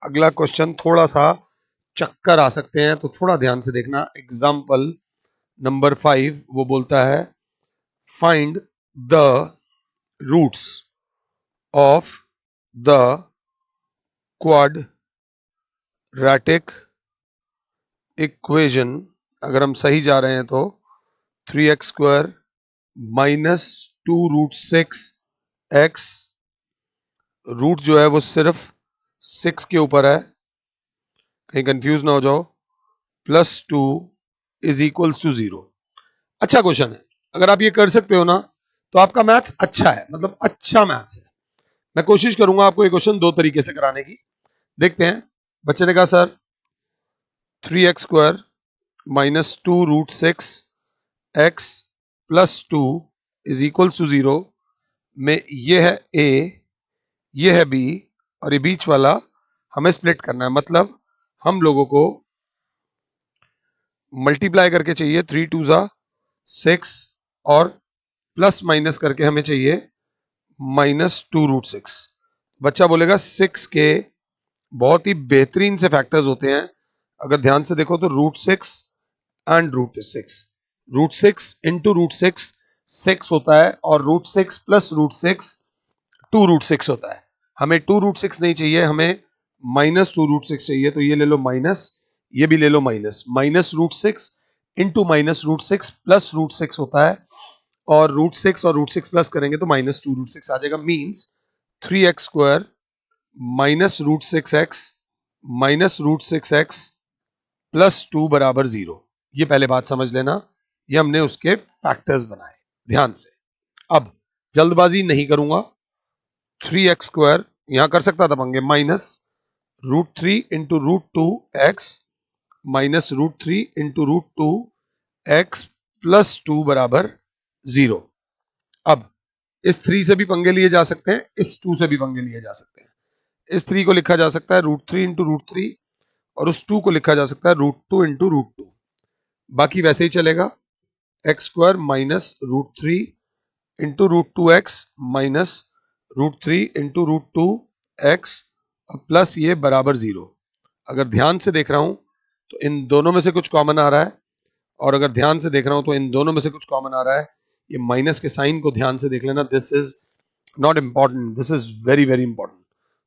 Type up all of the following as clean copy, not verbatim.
अगला क्वेश्चन थोड़ा सा चक्कर आ सकते हैं, तो थोड़ा ध्यान से देखना। एग्जाम्पल नंबर 5 वो बोलता है find the roots of the quadratic equation. अगर हम सही जा रहे हैं तो 3x² माइनस 2√6x, रूट जो है वो सिर्फ 6 के ऊपर है, कहीं कंफ्यूज ना हो जाओ, +2 इज इक्वल्स टू 0। अच्छा क्वेश्चन है, अगर आप ये कर सकते हो ना तो आपका मैथ्स अच्छा है, मतलब अच्छा मैथ्स है। मैं कोशिश करूंगा आपको ये क्वेश्चन दो तरीके से कराने की। देखते हैं। बच्चे ने कहा sir 3x² minus 2√6x +2 is equals to 0 में ये है a, ये है b, और ये बीच वाला हमें स्प्लिट करना है। मतलब हम लोगों को मल्टीप्लाई करके चाहिए 3 2 ज़ा 6 और प्लस माइनस करके हमें चाहिए -2√6। बच्चा बोलेगा 6 के बहुत ही बेहतरीन से फैक्टर्स होते हैं। अगर ध्यान से देखो तो √6 एंड √6, √6 इंटू √6 6 होता है, और √6 प्लस √6 2√6 होता है। हमें 2√6 नहीं चाहिए, हमें -2√6 चाहिए। तो ये ले लो माइनस, ये भी ले लो माइनस, -√6 इंटू -√6 प्लस √6 होता है, और √6 और √6 प्लस करेंगे तो -2√6 आ जाएगा। Means 3x² minus √6x minus √6x +2 बराबर 0। ये पहले बात समझ लेना, ये हमने उसके फैक्टर्स बनाए ध्यान से। अब जल्दबाजी नहीं करूंगा। 3x² यहां कर सकता था पंगे, minus √3 into √2x minus √3 into √2x +2 बराबर 0। अब इस 3 से भी पंगे लिए जा सकते हैं, इस 2 से भी पंगे लिए जा सकते हैं। इस 3 को लिखा जा सकता है √3 इंटू √3, और उस 2 को लिखा जा सकता है √2 इंटू √2। बाकी वैसे ही चलेगा, x² minus √3 into √2x minus √3 into √2x plus ये बराबर 0। अगर ध्यान से देख रहा हूं तो इन दोनों में से कुछ कॉमन आ रहा है, और अगर ध्यान से देख रहा हूं तो इन दोनों में से कुछ कॉमन आ रहा है। ये माइनस के साइन को ध्यान से देख लेना, this is not important, this is very very important.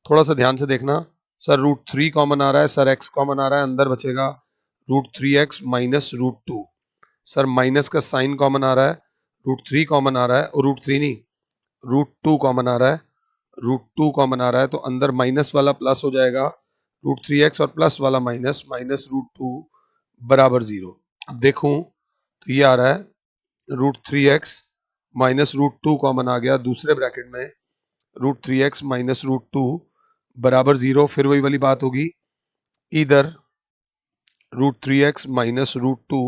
थोड़ा सा ध्यान से देखना। सर √3 कॉमन आ रहा है, सर x कॉमन आ रहा है, अंदर बचेगा √3x माइनस √2। सर माइनस का साइन कॉमन आ रहा है, √3 कॉमन आ रहा है, और √3 नहीं √2 कॉमन आ रहा है, √2 कॉमन आ रहा है, तो अंदर माइनस वाला प्लस हो जाएगा, √3x और प्लस वाला माइनस, माइनस √2 बराबर 0। अब देखूं तो ये आ रहा है √3x माइनस √2 कॉमन आ गया, दूसरे ब्रैकेट में √3x माइनस √2 बराबर 0। फिर वही वाली बात होगी, इधर √3x माइनस √2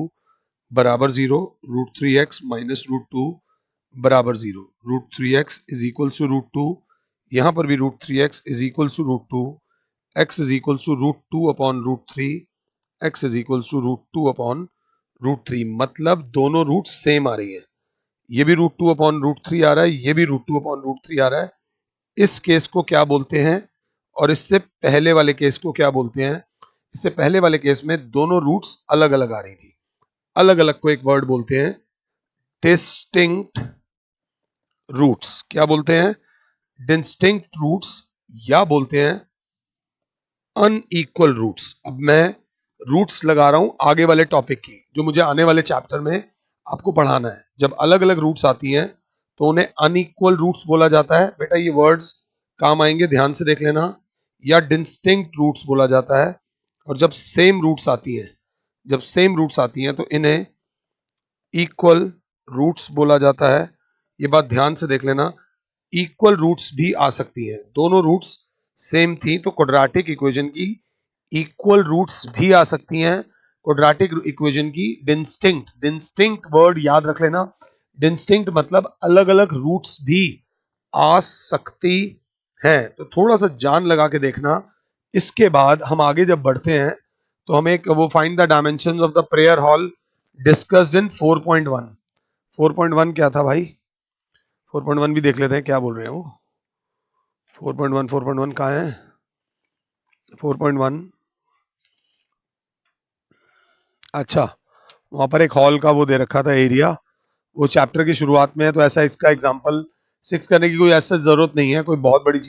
बराबर 0, √3x माइनस √2 बराबर 0, √3x इज इक्वल्स टू √2, यहां पर भी √3x is equals to √2, x is equals to √2 upon √3, x is equals to √2 upon √3। मतलब दोनों रूट सेम आ रही है, ये भी √2 अपॉन √3 आ रहा है, ये भी √2 अपॉन √3 आ रहा है। इस केस को क्या बोलते हैं, और इससे पहले वाले केस को क्या बोलते हैं? इससे पहले वाले केस में दोनों रूट्स अलग अलग आ रही थी, अलग अलग को एक वर्ड बोलते हैं डिस्टिंक्ट रूट्स। क्या बोलते हैं? डिस्टिंक्ट रूट्स, या बोलते हैं अनइक्वल रूट्स। अब मैं रूट्स लगा रहा हूं आगे वाले टॉपिक की, जो मुझे आने वाले चैप्टर में आपको पढ़ाना है। जब अलग अलग रूट्स आती हैं तो उन्हें अनइक्वल रूट्स बोला जाता है। बेटा ये वर्ड्स काम आएंगे, ध्यान से देख लेना। या डिस्टिंक्ट रूट्स बोला जाता है। और जब सेम रूट्स आती हैं, जब सेम रूट्स आती हैं तो इन्हें इक्वल रूट्स बोला जाता है। ये बात ध्यान से देख लेना। इक्वल रूट्स भी आ सकती हैं, दोनों रूट्स सेम थी तो क्वाड्रेटिक इक्वेशन की इक्वल रूट्स भी आ सकती हैं, क्वाड्रेटिक इक्वेशन की डिस्टिंक्ट, डिस्टिंक्ट वर्ड याद रख लेना। डिस्टिंक्ट मतलब अलग अलग रूट्स भी आ सकती हैं। तो थोड़ा सा जान लगा के देखना। इसके बाद हम आगे जब बढ़ते हैं तो हमें एक वो find the dimensions of the prayer hall discussed in 4.1। 4.1 क्या था भाई? 4.1 भी देख लेते हैं क्या बोल रहे हैं वो। 4.1 कहाँ है? 4.1। अच्छा, वहां पर एक हॉल का वो दे रखा था एरिया, वो चैप्टर की शुरुआत में है, तो ऐसा इसका एग्जांपल 6 करने की कोई ऐसा जरूरत नहीं है, कोई बहुत बड़ी